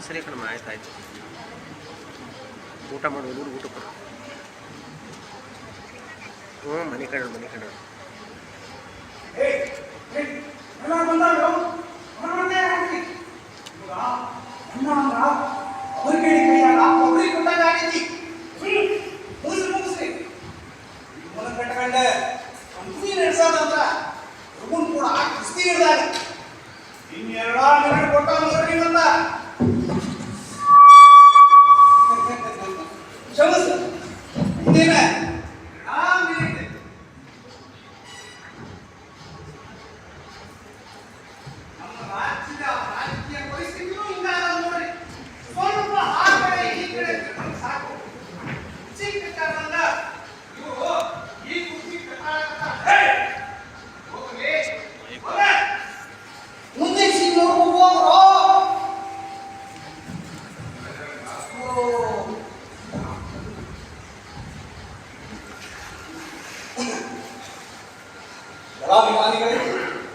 ಸರಿ ಕಣಮ್ಮ, ಆಯ್ತಾಯ್ತು. ಊಟ ಮಾಡು, ಊರು ಊಟ ಕೊಡು. ಮನೆ ಕಡೆ ಮನೆ ಕಡೆ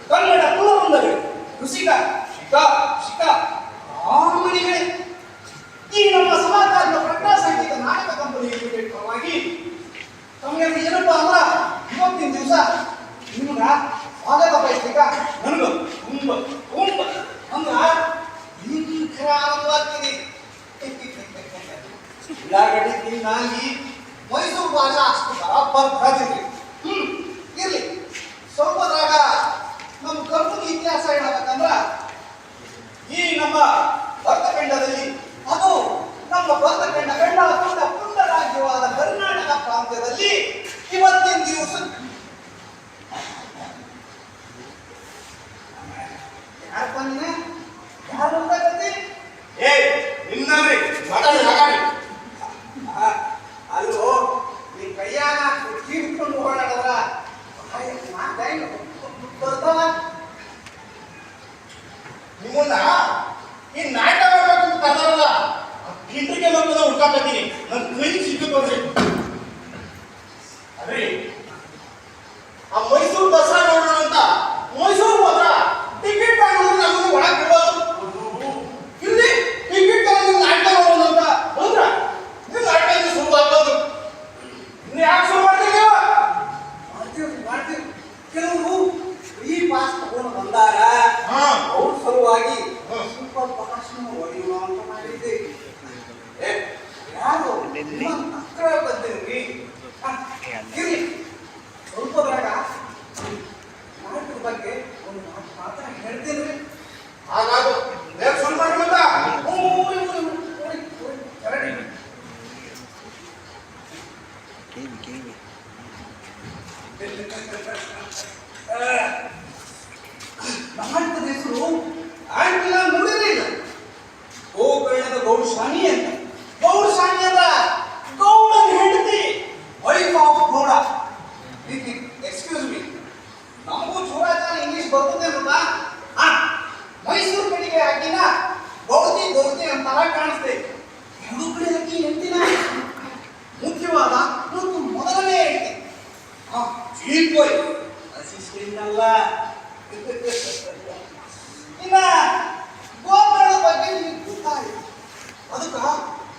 ಕನ್ನಡ ಕುಲವೃಂದಗಳೇ, ಕೃಷಿಕ ಶಿಕ ಶಿಕ ರಾಮಣಿಗಳೇ, ಈ ನಮ್ಮ ಸಮಾಜದ ಪ್ರಜ್ಞಾ ಸಂಗೀತ ನಾಟಕ ಕಂಪನಿ ಲಿಮಿಟೆಡ್ ಪರವಾಗಿ ತಮಗೆ ಏನಪ್ಪ ಅಂದ್ರ ಇವತ್ತಿನ ದಿವಸ ನಿಮ್ಗ ಸ್ವಾಗತ ಬಯಸ್ಲಿಕ್ಕ ನನಗೆ ತುಂಬ ತುಂಬ ಅಂದ್ರ ಭೀಕರ ಆನಂದವಾಗ್ತೀನಿ. ಉಳ್ಳಾಗಡ್ಡಿ ನಾಗಿ ಮೈಸೂರು ಭಾಷಾ ಅಷ್ಟು ಬರಬರ್ತಿದ್ರಿ. ಇರ್ಲಿ, ಸ್ವಲ್ಪದ್ರಾಗ ನಮ್ಮ ಕಂಪನಿ ಇತಿಹಾಸ ಹೇಳಬೇಕಂದ್ರ ಈ ನಮ್ಮ ಭರತಖಂಡದಲ್ಲಿ, ಅದು ನಮ್ಮ ಭರತಖಂಡ ಗಂಡ ಪುಂಡ ರಾಜ್ಯವಾದ ಕರ್ನಾಟಕ ಪ್ರಾಂತ್ಯದಲ್ಲಿ ಇವತ್ತಿನ ದಿವಸ ಯಾರು ಅಲ್ಲೋ ನೀ ಕೈಯಾಗ ಹಿಡ್ಕೊಂಡು ಓಡಾಡದ್ರ ಬರ್ತಾವ. ನಿಮ್ಮನ್ನ ಈ ನಾಟಕ ಮಾಡ್ಬೇಕಂತ ಕರ್ದಾರಲ್ಲ, ಕಿಂಡ್ರಿಗೆ ಮಕ್ಕಳ ಹುಡ್ಕಾಕತ್ತೀನಿ. ನನ್ನ ಕೈ ಸಿಕ್ಕಿ ಅದ್ರಿ ಆ ಮೈಸೂರು ದಸರಾ ನೋಡೋಣ ಅಂತ ಮೈಸೂರು ಹೋದ್ರ ಟಿಕೆಟ್ ತಗೊಂಡು ನಮ್ಮನ್ನು ಒಳಗೆ ಬಿಡೋದು. ಇಲ್ಲಿ ಟಿಕೆಟ್ ತಗೊಂಡು ನಾಟಕ ನೋಡೋಣ ಅಂತ ಬಂದ್ರ ನೀವು ನಾಟಕ ಶುರು ಆಗ್ಬೋದು. ಇನ್ನು ಯಾಕೆ ಶುರು ಮಾಡ್ತೀವಿ? ಮಾಡ್ತೀವಿ. ಕೆಲವರು ಈ ಪಾಸ್ ತಗೊಂಡು ಬಂದಾಗ ಅವ್ರ ಸಲುವಾಗಿ ಸೂಪರ್ ಪ್ರಕಾಶನ ಹೊಡೆಯೋಣ ಅಂತ ಮಾಡಿದ್ದೆ. ಯಾರು ಅಕ್ಕಳ ಬಂದಿರಿ ಇರ್ಲಿ, ಸ್ವಲ್ಪದ್ರಾಗ ನಾಟಕದ ಬಗ್ಗೆ ಒಂದು ಮಾತ್ರ ಹೇಳ್ತೀನಿ. ಹಾಗಾದು ಶುರು ಮಾಡಿ ಬಂದ ನಾಟಕದ ಹೆಸರು ಆಂಟಿನ ನೋಡಿರೇ ಇಲ್ಲ. ಗೋಕರ್ಣದ ಗೌಡಶಾನಿ ಅಂತ. ಗೌಡಶಾನಿ ಅಂದ್ರ ಗೌಡನ ಹೆಂಡತಿ, wife of Gowda. Excuse me, ನಮಗೂ ಚೂರಾಚಾರ ಇಂಗ್ಲಿಷ್ ಬರ್ತದೆ ಅಂತ ಮೈಸೂರು ಕಡೆಗೆ ಹಾಕಿನ ಗೌಡತಿ ಗೌಡತಿ ಅಂತಾರ ಕಾಣಿಸ್ತೇವೆ. ಎರಡು ಕಡೆ ಹಾಕಿ ಹೆಂಡತಿನ ಮುಖ್ಯವಾದ ಮತ್ತು ಮೊದಲನೇ ಹೆಂಡತಿ ಚೀಪ್ ಬಾಯ್, ಅಸಿಸ್ಟೆಂಟ್ ಅಲ್ಲ. ಇನ್ನ ಗೋಕರ್ಣದ ಬಗ್ಗೆ ನಿಮಗೆ ಗೊತ್ತಾಗಿದೆ. ಅದಕ್ಕ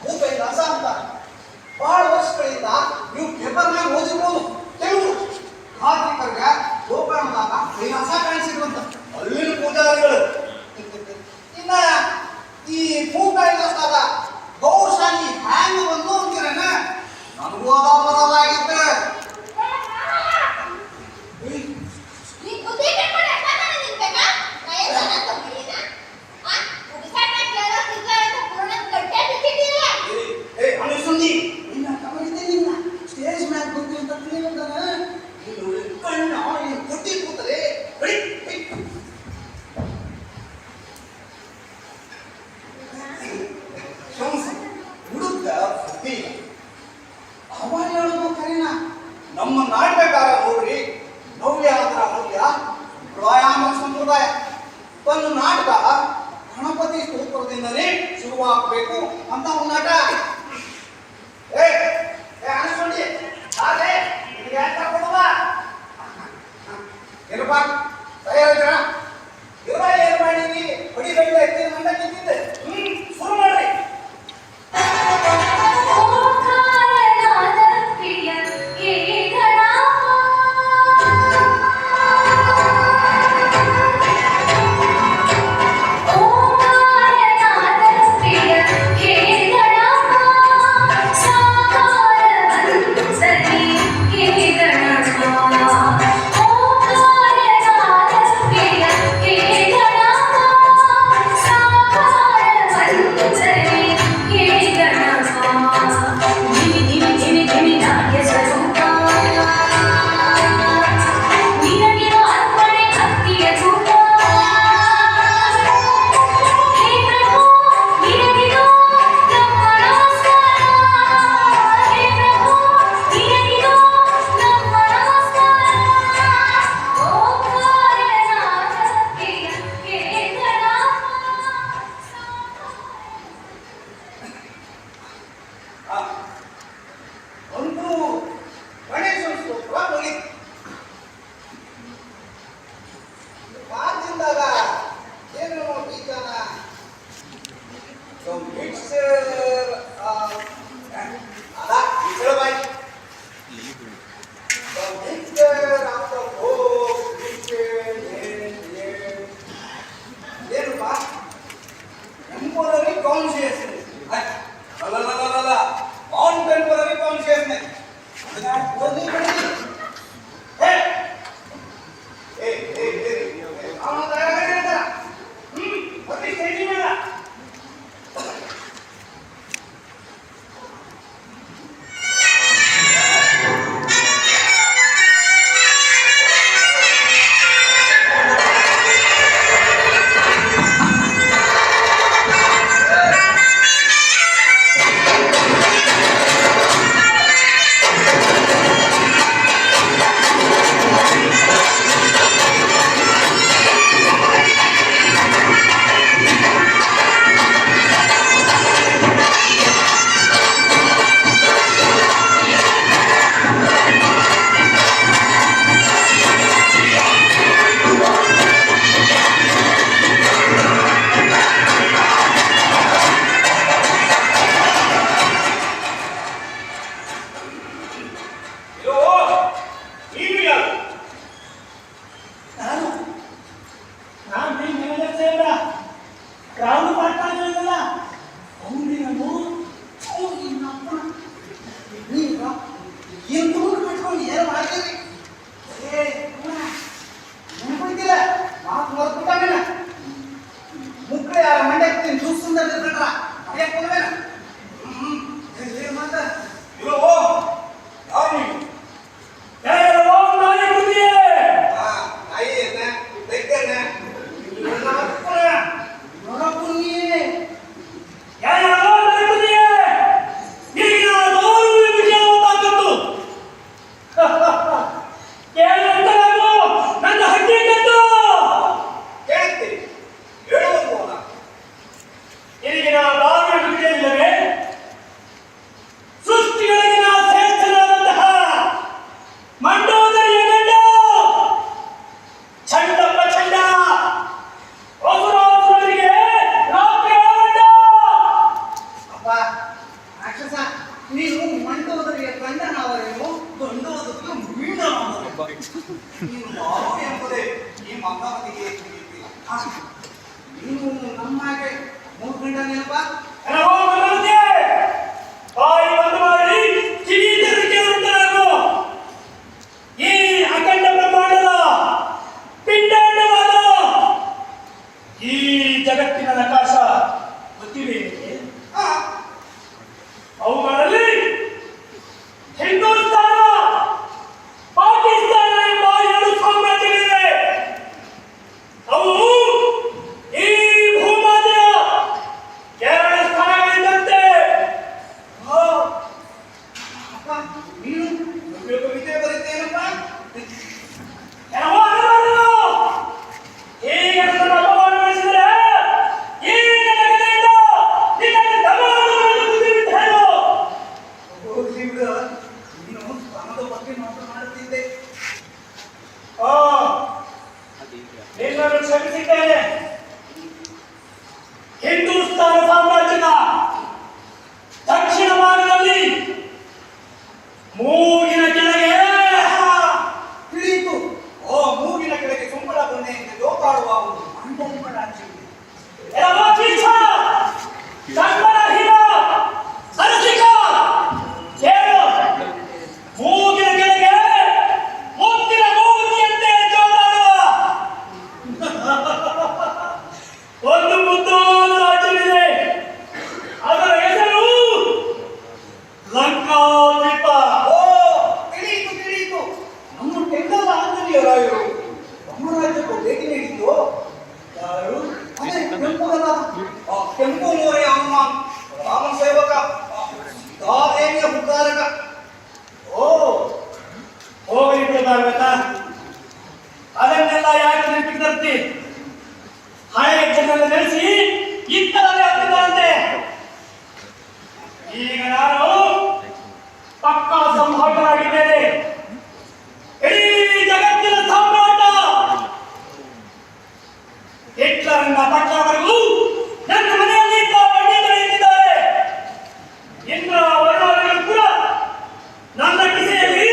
ಭೂಪೇಂದ್ರ ಅಂತ ಬಹಳ ವರ್ಷಗಳಿಂದ ನೀವು ಪೇಪರ್ನಾಗ ಓದಿರ್ಬೋದು. ಕೆಲವು ಖಾತ್ರಿಕರಿಗೆ ಗೋಕರ್ಣದಾಗ ಕೈಲಾಸ ಕಾಣಿಸಿರುವಂತ ಅಲ್ಲಿನ ಪೂಜಾರಿಗಳು. ಇನ್ನ ಈ ಭೂಕೈಲಾಸದಾಗ ಗೌರಶಾನಿ ಹ್ಯಾಂಗ್ ಬಂದು ಅಂತೀರನ ನನಗೂ ಬರೋದಾಗಿದ್ದೆ. ಸ್ಟೇಜ್ ಮ್ಯಾಗ್ ಬಂದು ಅಂತ ತಿಳಿಯಂತಾನ ಕಣ್ಣ ಕೊಟ್ಟಿ ಕೂತದೆ. ಹುಡುಗ ಬುದ್ಧಿ ಅವ ಹೇಳೋದು ಕರೀನ. ನಮ್ಮ ನಾಟಕಕಾರ ನೋಡ್ರಿ, ನವ್ಯ ಅಂದ್ರ ನವ್ಯ ವ್ಯಾಯಾಮ ಸಂಪ್ರದಾಯ. ಒಂದು ನಾಟಕ ಗಣಪತಿ ಸ್ತೋತ್ರದಿಂದಲೇ ಶುರುವಾಗಬೇಕು ಅಂತ ಒಂದು ನಾಟ. ಅನ್ಸ್ಕೊಂಡಿ ಅದೇ ಏನಪ್ಪ ತಯಾರಿದ್ರ ಇರ ಏನ್ ಮಾಡಿದ್ರಿ? ಹೊಡಿ ಗಂಟೆ ಮಂಡ ನಿಂತಿದ್ದೆ. ಶುರು ಕಾನ್ಶಿಯಸ್ನೆಸ್ ಅಲ್ಲ ಕಾಂಟೆಂಪರರಿ ಕಾನ್ಶಿಯಸ್ನೆಸ್ ಓದಿ ಬಿಡಿ ಹೇ ಏ ಏ ಅವನ ತಯಾರಾಗಿರ್ತ ಮತ್ತೆ ಸ್ಟೇಜ್ ಮೇಲೆ ಅದನ್ನೆಲ್ಲ ಯಾಕೆ ನೆನಪಿಗೆ ತರ್ತಿ? ಹಳೆಯ ಜನರನ್ನ ನೆನೆಸಿ ಇತ್ತಲೇ ಆಗ್ತಿದ್ದಾರಂತೆ. ಈಗ ನಾನು ಪಕ್ಕಾ ಸಂಭಾಷಣಾಗಿದ್ದೇನೆ. ಇಡೀ ಜಗತ್ತಿನ ಸಾಮ್ರಾಟ ಹಿಟ್ಲರ್ನ ಪಟ್ಟಣವರೆಗೂ ನನ್ನ ಮನೆಯಲ್ಲಿ ಪಂಡಿತರು ಇಟ್ಟಿದ್ದಾರೆ. ಇಂದ್ರ ವರ್ಣಗಳು ಕೂಡ ನನ್ನ ಕಿಸೆಯಲ್ಲಿ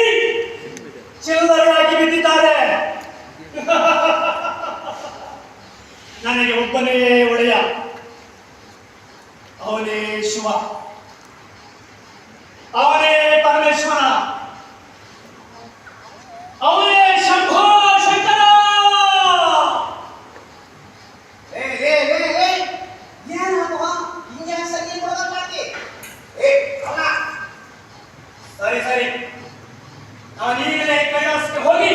ಚಿಲ್ಲರೆಯಾಗಿ ಬಿದ್ದಿದ್ದಾರೆ. ನನಗೆ ಒಬ್ಬನೇ ಒಡೆಯ. ಅವನೇ ಶಿವ, ಅವನೇ ಪರಮೇಶ್ವರ, ಅವನೇ ಶಂಭೋ ಶಂಕರ. ಏನಾಗುವ ಹಿಂಗೆ ಸಂಗೀತ ಕೊಡೋದು ಮಾಡ್ತಿ? ಅವನ ಸರಿ ಸರಿ, ನಾನೀಗಲೇ ಕೈಲಾಸಕ್ಕೆ ಹೋಗಿ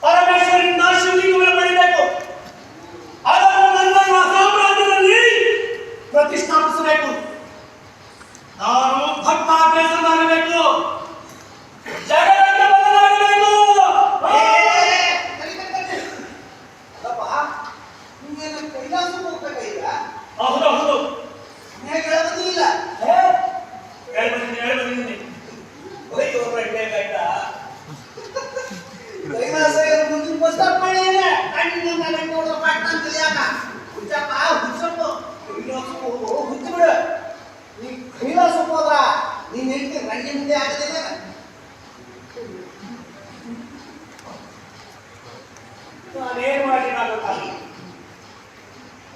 ಪರಮೇಶ್ವರನಿಂದ ಶಿವಲಿಂಗವನ್ನು ಪಡಿಬೇಕು. ಅದನ್ನು ನನ್ನ ಸಾಮ್ರಾಜ್ಯದಲ್ಲಿ ಪ್ರತಿಷ್ಠಾಪಿಸಬೇಕು. ನಾನು ಭಕ್ತಾಗ್ರೇಸನಾಗಬೇಕು, ಜಗಕ್ಕೆ ಬದಲಾಗಬೇಕು. ಅಲ್ಲಪ್ಪ, ನೀವೇನು ಕೈಲಾಸಕ್ಕೆ ಹೋಗ್ಬೇಕಾಗಿಲ್ಲ? ಹೌದು ಹೌದು, ಹೇಗೆ ಹೇಳೋದಿಲ್ಲ? ಹೇಳ್ಬಂದಿದ್ದೀನಿ. ಆಯ್ತಾ ಕೈಲಾಸ ಮುಂದಿನ ಬಸ್ ಸ್ಟಾಪ್ ಮಾಡಿ ನೋಡೋ ಪಾಠ ಅಂತ ಯಾಕ ಹುಚ್ಚಪ್ಪ ಹುಚ್ಚಪ್ಪ ಹುಚ್ಚು ಬಿಡು. ನೀ ಕೈಲಾಸಕ್ಕೆ ಹೋದ್ರ ನೀನ್ ಹೇಳ್ತೀನಿ ರಂಡಿ ಮುಂದೆ ಆಗದಿಲ್ಲ. ನಾನೇನು ಮಾಡಿ ಗೊತ್ತಾಗಲ್ಲ.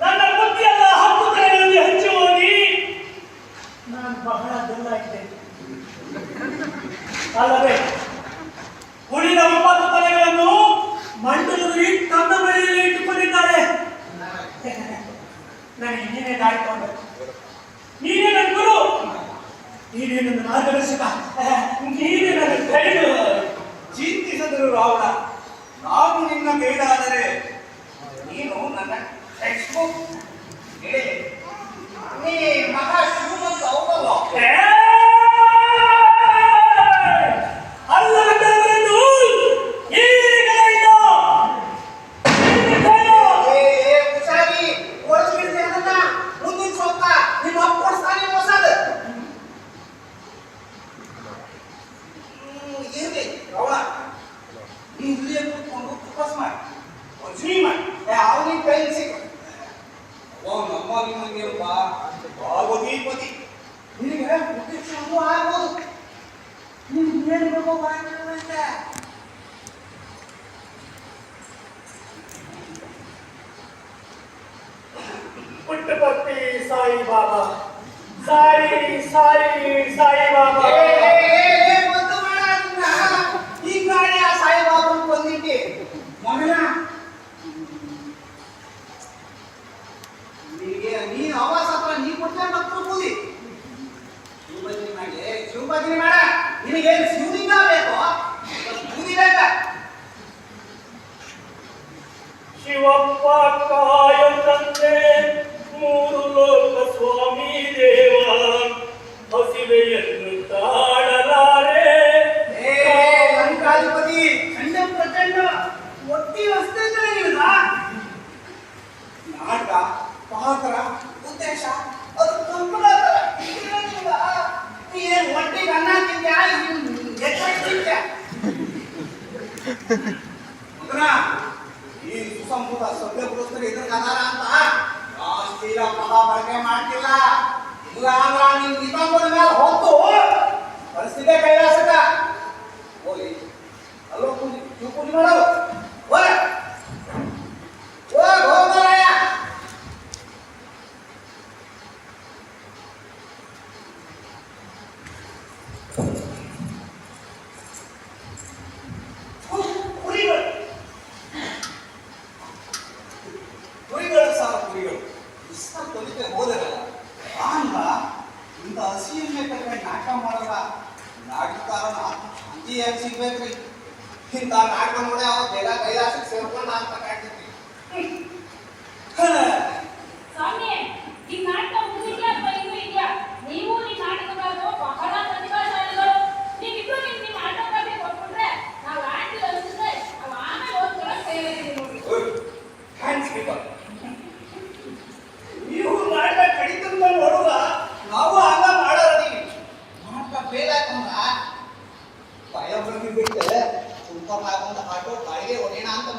ನನ್ನ ಬುದ್ಧಿಯೆಲ್ಲ 10 ಕಡೆಗಳಲ್ಲಿ ಹಂಚಿ ಹೋಗಿ ನಾನು ಬಹಳ ದೊಡ್ಡಾಗಿದೆ. ಅಲ್ಲದೆ ಉಳಿದ 9 ತಲೆಗಳನ್ನು ಮಂಡಲದಲ್ಲಿ ತನ್ನ ಬಳಿಯಲ್ಲಿ ಇಟ್ಟುಕೊಂಡಿದ್ದಾರೆ. ನನಗೆ ನೀನೇ ದಾರಿ ತಗೊಂಡು, ನೀನೇ ನನ್ನ ಗುರು, ನೀನೇ ನನ್ನ ಮಾರ್ಗದರ್ಶಕ, ನೀನೇ ನನ್ನ ಗೈಡು. ಚಿಂತಿಸಿದರು ರಾವಣ, ನಾನು ನಿನ್ನ ಗೈಡಾದರೆ ನೀನು ನನ್ನ ಟೆಕ್ಸ್ಟ್ ಬುಕ್. ನೀ ಮಹಾ ಶ್ರೀಮಂತ ಹೌದಲ್ಲ? ಪುಟ್ಟಪರ್ತಿ ಸಾಯಿ ಬಾಬಾ, ಸಾಯಿ ಸಾಯಿ ಸಾಯಿ ಬಾಬಾ. ಈ ಗಾಡಿ ಆ ಸಾಯಿಬಾಬನ್ ಬಂದಿಟ್ಟಿ ಮಗನ ನೀನ್ ಆವಾಸ ಹತ್ರ ನೀ ಕೊಟ್ಟೆ ಮಕ್ಕಳು ಕೂಲಿ ಶಿವಭಜನೆ ಮಾಡ. ನಿನಗೇನು ಶಿವಲಿಂಗ ಬೇಕು? ಕೂಲಿ ಬೇಕ? ಶಿವಪ್ಪ ಕಾಯಂತೆ 3 ಲೋಕ ಸ್ವಾಮಿ ದೇವ, ಹಸಿವೆಯನ್ನು ತಾಳಲಾರೆ. ಲಂಕಾಧಿಪತಿ ಚಂಡ ಪ್ರಚಂಡ ಒಟ್ಟಿ ವಸ್ತು ನಿಲ್ದ ನಾಟಕ ಪಾತ್ರ ಉದ್ದೇಶ ಅದು ಕಂಪನ ನೀನ್ ಒಟ್ಟಿಗೆ ಅನ್ನ ತಿಂದ್ಯಾ ಎಚ್ಚರಿಸ್ತಿದ್ಯಾ ಮಗನ? ಈ ಸುಸಂಸ್ಕೃತ ಸಭ್ಯ ಪುರಸ್ಕರ ಎದುರುಗಾದಾರ ಅಂತ ಜಾಸ್ತಿಲ ಪದ ಬಳಕೆ ಮಾಡ್ತಿಲ್ಲ. ಇಲ್ಲ ಅಂದ್ರ ನೀನ್ ನಿಬಂಧನ ಮೇಲೆ ಹೊತ್ತು ಪರಿಸ್ಥಿತಿ ಕೈಲಾಸಕ ಹೋಗಿ ಅಲ್ಲೋ ಪೂಜೆ ಪೂಜೆ ಮಾಡೋದು ಹೋಗರಾಯ. ಕುರಿಗಳು ಸಹ ಕುರಿಗಳು ಇಷ್ಟ ತೊಲಿಕೆ ಹೋದರಲ್ಲ ಆಂಗ ಇಂಥ ಹಸಿಯನ್ನೇ ಕಟ್ಕೊಂಡು ನಾಟಕ ಮಾಡಲ್ಲ. ನಾಟಕಕಾರನ ಶಾಂತಿಯಾಗಿ ಸಿಗ್ಬೇಕ್ರಿ. ಇಂಥ ನಾಟಕ ನೋಡಿ ಅವ ಬೇಗ ಕೈಲಾಸಕ್ಕೆ ಸೇರ್ಕೊಂಡ ಅಂತ ಕಾಡ್ತಿದ್ವಿ. ಸ್ವಾಮಿ, ಈ ನಾಟಕ ಮುಗಿದ್ಯಾ ಅಥವಾ ಇನ್ನೂ ಇದೆಯಾ? ನೀವು ಈ ನಾಟಕಗಾರರು ಬಹಳ ಪ್ರತಿಭಾಶಾಲಿಗಳು. ನೀವಿಬ್ರು ನಿಮ್ಮ ಆಟೋಗ್ರಾಫಿ ಕೊಟ್ಬಿಟ್ರೆ ನಾವು ಆಂಟಿ ಅನ್ಸಿದ್ರೆ ನಾವು ಆಮೇಲೆ ಓದ್ಕೊಳಕ್ ತಯಾರಿದ್ದೀವಿ ನೋಡಿ. ನೀವು ನಾಟಕ ಕಡಿತಂತ ನೋಡುವ ನಾವು ಹಂಗ ಮಾಡೋದೀವಿ. ನಾಟಕ ಫೇಲ್ ಆಯ್ತಂದ್ರ ಬಯೋಗ್ರಫಿ ಬಿಟ್ಟು ಸುಂಕರ್ ಆಗೊಂದು ಆಟೋ ಬಾಡಿಗೆ ಹೊಡೆಯೋಣ ಅಂತ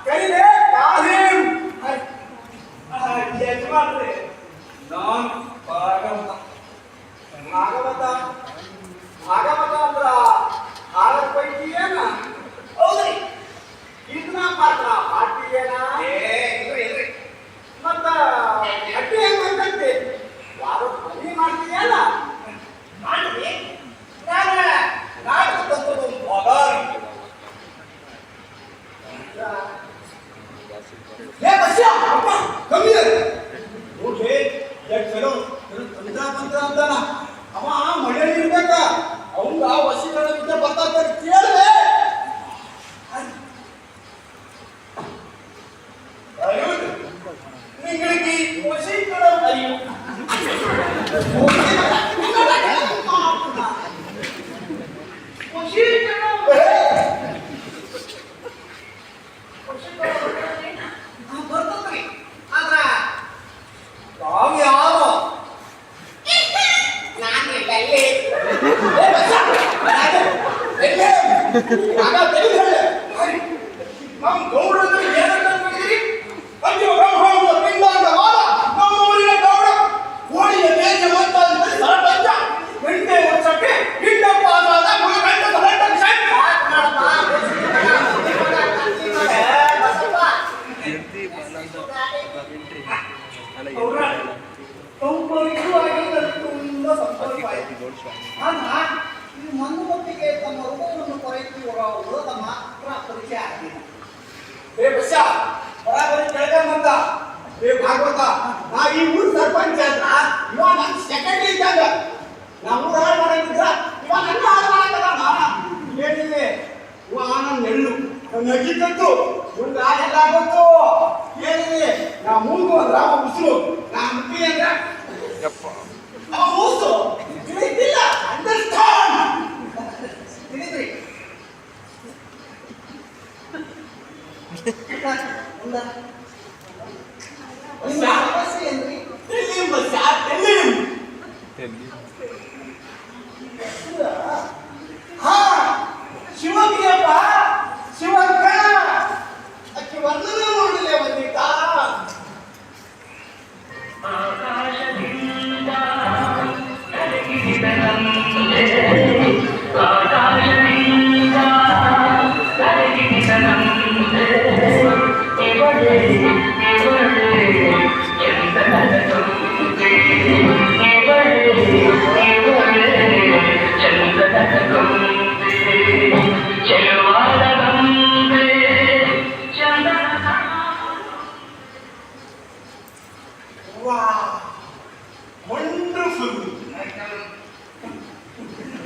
ಕರೀಲೆ ಕಾಸಿಂ. ಯಜಮಾನ್ರೆ, ನಾನ್ ಭಾಗವತ. ಭಾಗವತ ಭಾಗವತ ಅಂದ್ರ ಆರರ ಪೈಕಿ ಏನ? ಹೌದ್ರಿ. ಇದನ್ನ ಪಾತ್ರ ಹಾಡ್ತೀಯೇನ? ಇಲ್ರಿ. ಮತ್ತ ಅಡ್ಡಿ ಹೆಂಗ್ ಬಂದಂತೆ ಯಾರು ಮದುವೆ ಮಾಡ್ತೀಯಲ್ಲ? ಮಾಡ್ರಿ. ನಾಟಕ ತಂತ್ರದೊಂದು ಭಾಗ. ಏ ಬಸ್ಯ, ಅಪ್ಪ ಕಮ್ಮಿ ನೋಡ್ರಿ, ಎಷ್ಟು ಚಲೋ ತಂತ್ರ ಮಂತ್ರ ಅಂತಾನ. ಅವ ಮಳೆಯಲ್ಲಿ ಇರ್ಬೇಕ, ಅವಂಗ ವಶೀಕರಣ ವಿದ್ಯೆ ಬರ್ತಾ ಕೇಳಿದೆ. ನಿಂಗಳಿಗೆ ವಶೀಕರಣ ಅಯ್ಯೋ ಬರ್ತದ್ರಿ. ಆದ್ರ ತಾವ್ ಯಾರು? ನಾನು ಬೆಳ್ಳಿ. ನಮ್ ಗೌಡ್ರು ಏನಂತ ಮಾಡಿದ್ರಿ? ಅಯ್ಯೋ ಬ್ರಹ್ಮ ಪಿಂಡ ಅಂತ ವಾದ. ನಮ್ಮ ಊರಿನ ಗೌಡ ಕೋಳಿಯ ಬೇಗ ಮಾತಾಡಿದ್ರೆ ಸರಪಂಚ ಗಂಟೆ ವರ್ಷಕ್ಕೆ ಗಿಡ್ಡಪ್ಪ ಆದ ಗಂಟೆ ಸರಪಂಚ. ತುಂಬಾ ಸಂತೋಷವಾಯಿತು. ಈ ಮಣ್ಣು ಮಟ್ಟಿಗೆ ತಮ್ಮ ಹೃದಯವನ್ನು ಕೊರೆಯುತ್ತಿರುವ ತಮ್ಮ ಪರಿಚಯ ಆಗಿಲ್ಲ. ಏ ಬಸ್ಸ ಬರಾಬರಿ ಕೇಳ್ಕೊಂಬಂದ. ಏ ಭಾಗವತ, ನಾ ಈ ಊರ್ ಸರ್ಪಂಚ ಅಂತ ಇವ ನನ್ ಸೆಕ್ರೆಟರಿ ಇದ್ದಾಗ ನಾವು ಊರು ಹಾಳು ಮಾಡಿದ್ರ ಇವ ನನ್ನ ಹಾಳು ಮಾಡಕಲ್ಲ. ಏನಿದೆ ಇವ ನನ್ನ ನೆಳ್ಳು, ನನ್ನ ಅಜ್ಜಿಕಟ್ಟು ಮುಂದೆ ಎಲ್ಲ ಗೊತ್ತು. ಏನಿದೆ ನಾ ಮೂಗು ಅಂದ್ರ ಅವ ಉಸಿರು, ನಾ ಮುಖ್ಯ ಅಂದ್ರ ಅವ ಮೂಸು. ತಿಳಿದಿಲ್ಲ, ಅಂಡರ್ಸ್ಟ್ಯಾಂಡ್. ತಿಳಿದ್ರಿ? ನಿಮ್ಮ ಸಮಸ್ಯೆ ಏನ್ರಿ? ಶಿವಗಿಯಪ್ಪ, ಶಿವಕ್ಕ ಅಕ್ಕಿ ವರ್ಣನ ನೋಡಲೇ ಬಂದಿದ್ದ.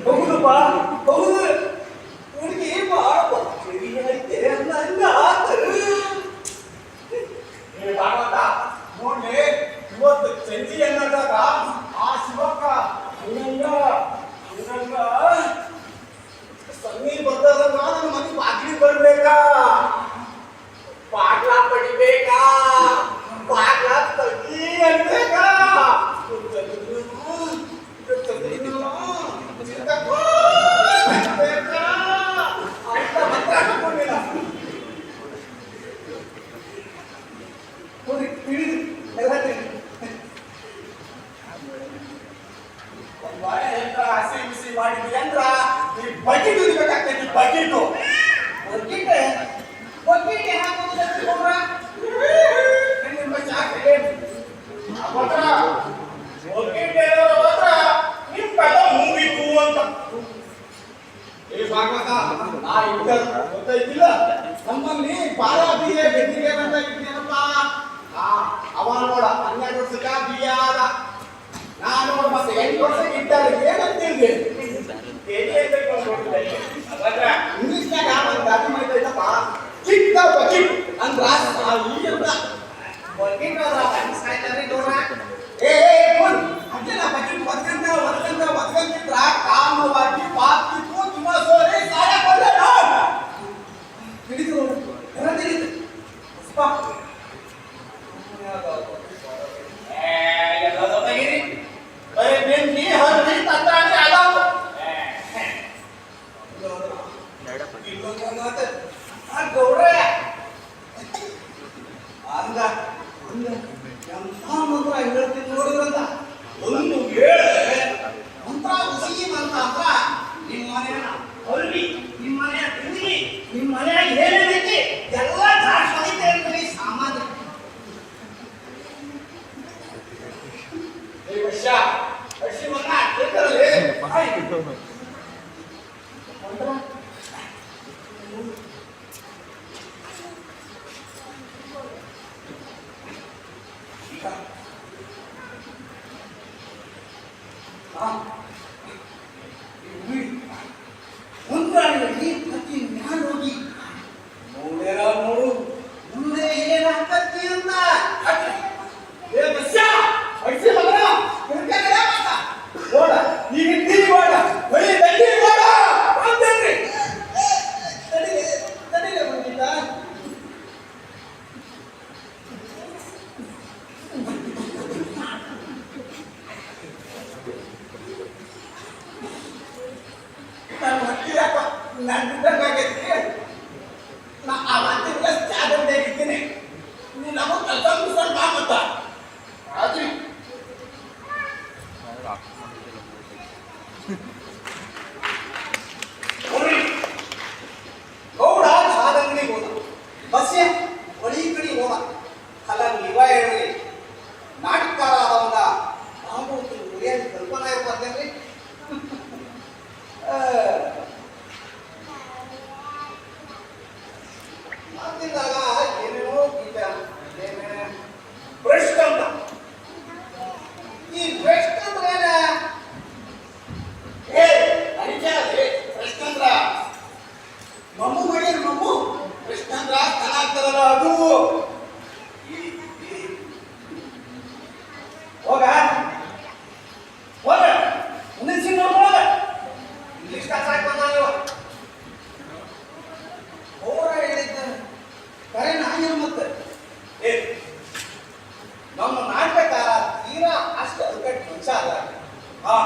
ಹೌದಪ್ಪ, ಹೌದು. ಹುಡುಗಿ ಭಾಳ ಐತೆ ನಂಗ ಭಾಗವತ ನೋಡ್ಲಿ. ಇವತ್ತು ಸಂಜೆ ಅನ್ನದಾಗ ಆ ಶಿವಕ್ಕ ಹಂಗಂಗ ಸನ್ನಿ ಬರ್ತದ. ನನ್ನ ಮನೆ ಬಾಗಿಲಿಗೆ ಬರ್ಬೇಕಾ, ಬಾಗ್ಲ ಪಡಿಬೇಕಾ, ಬಾಗ್ಲ ತಗಿ ಅನ್ಬೇಕಾ. ಹಸಿ ಬಿಸಿ ಮಾಡಿದ್ವಿ ಅಂದ್ರ ಈ ಬಕೆಟ್ ಇರ್ಬೇಕಾಗ್ತೈತಿ. ಬಕೆಟು ಒಗ್ಗಟ್ಟೆ ಹಾಕೋದು ನಿಮ್ ಕದ ಮುಗಿತು ಅಂತ. ಏ ಭಾಗವತ, ನಾ ಇದ್ದ ಗೊತ್ತೈತಿಲ್ಲ, ನಮ್ಮಲ್ಲಿ ಬಾಳ ಬಿಎ ಬೆದ್ದಿಗೆ ಅಂತ ಇದ್ದೀನಪ್ಪ. ಅವ ನೋಡ 12 ವರ್ಷಕ್ಕ ಬಿಎ ಆದ. ನಾನು ನೋಡ ಮತ್ತೆ 8 ವರ್ಷಕ್ಕೆ ಇದ್ದಾರೆ. ಏನಂತಿಲ್ದೆ ಇಂಗ್ಲಿಷ್ನಾಗ ಒಂದು ಗಾಡಿ ಮಾಡಿದ್ದಪ್ಪ, ಚಿಕ್ಕ ಬಕೆಟ್ ಅಂದ್ರ ಈಗಿಂದ ಒಗ್ಗಟ್ಟೆ ಸಾಯ್ತಾರ್ರಿ ನೋಡ್ರ. ಏ ಅಡ್ಡಿಲ್ಲ, ಬಕೆಟ್ ಒದ್ಕಂತಿದ್ರ ಕಾಮವಾಗಿ ಪಾಕಿತ್ತು ತಿಮ್ಮಸೋರೆ ಸಾಯ ಕೊಂಡ. ತಿಳಿದು ಎಲ್ಲ ತಿಳಿದು ಎಲ್ಲದೋ ತೆಗೀರಿ. ಬರೀ ಬೆಂಕಿ ಹರಿದಿ ತಂತ್ರಾಣಿ ಅದಾವು. ಮುಂದಾಳಿಯಲ್ಲಿ ಕತ್ತಿ ಮ್ಯಾಲ್ ಹೋಗಿ ನೋಡ್ಯಾರ ನೋಡು ಮುಂದೆ ಏನಾಗ್ತತಿ ಅಂತ ಏ ಬಸ್ಸ ಅಡ್ಸಿ ಮಗನ ಕುಡ್ಕಲ್ಲ ಮತ್ತ ನೋಡ ಈಗ ಇದ್ದೀವಿ ಮಾಡ ಬಳಿ ದಂಡಿ ಮಾಡ ಅಂತೇನ್ರಿ ತಡಿಲೆ ಬಂದಿದ್ದ ನಾನು ಹೊಟ್ಟಿಯಪ್ಪ ನಾನು ಬಿಟ್ಟಂಗಾಗೈತಿ ನಾ ಆ ಮಾತಿನ ಜಾಗದಲ್ಲಿ ನೀ ನಮ್ಮ ಕೆಲಸ ಮುಗಿಸ್ಕೊಂಡು ಬಾ ಮತ್ತ ಆದ್ರಿ ನೋಡ್ರಿ ಗೌಡ ಸಾದಂಗಡಿಗೆ ಹೋದ ಬಸ್ಸೆ ಒಳಿ ಕಡೆ ಹೋದ ಅಲ್ಲ ನೀವ ಹೇಳಿ ನಾಟಕಕಾರ ಆದವಂಗ ನಾವು ಉಳಿಯಾಗಿ ಕಲ್ಪನಾ ಇರ್ಬಾರ್ದೇನ್ರಿ ಮಾತಿದ್ದಾಗ ಏನೇನೋ ಗೀತ ಭ್ರಷ್ಟ ಅಂತ ಈ ಭ್ರಷ್ಟ ಅಂದ್ರೇನ ಏ ಅನಿಚಾದೆ ಭ್ರಷ್ಟ ಅಂದ್ರ ಮಮ್ಮು ಮಾಡಿರ್ ಮಮ್ಮು ಭ್ರಷ್ಟ ಅಂದ್ರ ಕಲಾಗ್ತಾರಲ್ಲ ಅದು ಹೋಗ ಹೋಗ ಮುಂದಿನ ಸಿಂಗ್ ಹೋಗ ಇಂಗ್ಲಿಷ್ ಕಾಸಾಕ್ ಬಂದ ನೀವು ಹೋರ ಹೇಳಿದ್ದ ಕರೆ ನಾಯಿರು ಮತ್ತೆ ಏ ನಮ್ಮ ನಾಟಕಕಾರ ತೀರಾ ಅಷ್ಟು ಅರ್ಕಟ್ ಮನುಷ್ಯ ಅಲ್ಲ ಹಾ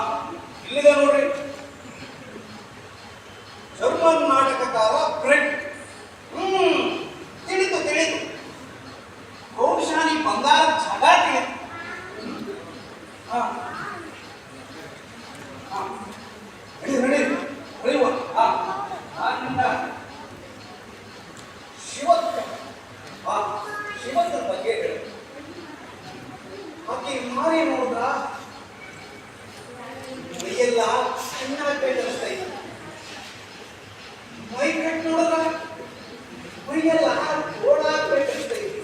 ಇಲ್ಲಿದೆ ನೋಡ್ರಿ ಜರ್ಮನ್ ನಾಟಕಕಾರ ಬ್ರೆಡ್ ತಿಳಿತು ತಿಳಿತು ಬಹುಶಾಲಿ ಬಂಗಾರ ಜಗ ತಿಳಿತು ಹಾ ಹಾ ನಡಿ ನಡಿ ನಡೆಯುವ ಹಾ ಆದ್ದರಿಂದ ಶಿವತ್ವ ಆ ಶಿವತ್ವದ ಬಗ್ಗೆ ಹೇಳಿ ಆಕೆ ಮಾರಿ ನೋಡಿದ್ರ ಮೈಯೆಲ್ಲ ಚೆನ್ನಾಗಿ ಅನಿಸ್ತಾ ಇತ್ತು ಮೈ ಕಟ್ ನೋಡಿದ್ರ ಮೈಯೆಲ್ಲ ಓಡಾಡ್ಬೇಕು ಅನಿಸ್ತಾ ಇತ್ತು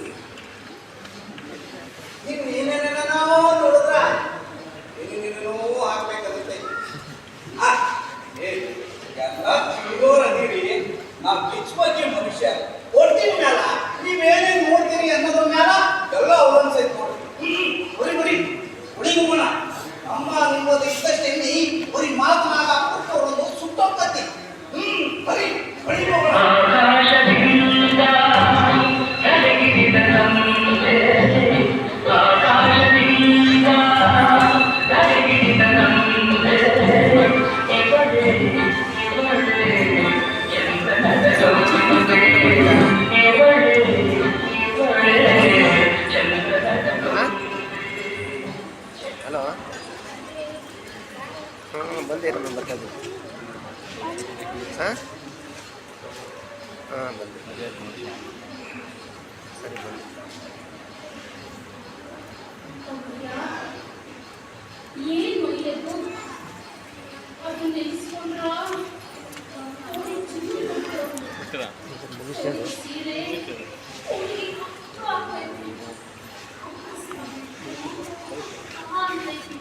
ಇನ್ನು ಏನೇನೇನೋ ನೋಡಿದ್ರ ಏನೇನೇನೋ ಹಾಕ್ಬೇಕು ಅನಿಸ್ತಾ ಇತ್ತು ಎಲ್ಲ ತಿಳಿದೋರ್ ಅದೀರಿ ನಾ ಬಿಚ್ ಬಗ್ಗೆ ಮನುಷ್ಯ ಕೊಡ್ತೀನಿ ಮ್ಯಾಲ ನೀವೇನೇನ್ ನೋಡ್ತೀರಿ ಅನ್ನೋದ್ರ ಮ್ಯಾಲ ಎಲ್ಲ ಅವಲಂಬಿಸೈತ್ ನೋಡ್ರಿ ಬರೀ ಬರೀ ಹುಡುಗಿ ಹೋಗೋಣ ಅಮ್ಮ ನಿಮ್ಮದು ಇದ್ದಷ್ಟೇ ಎಣ್ಣಿ ಬರೀ ಮಾತನಾಗ ಕೊಟ್ಟವರೊಂದು ಸುಟ್ಟೋಗ್ತತಿ ಬರೀ ಬರೀ ಹೋಗೋಣ ಹಲೋ ಬಂದೇನು ನಂಬರ್ ಅದು ಹಾಂ ಹಾಂ ಬಂದೆ ಸರಿ ಬಂದೆ ಏನ್ ಒಳ್ಳೆಯದು ಅದು ನೆನೆಸ್ಕೊಂಡ್ರ ಸೀರೆ ಅವ್ರಿಗೆ ಕಟ್ಟು ಆಗ್ಬೇಕು ಆಗ್ಬೇಕು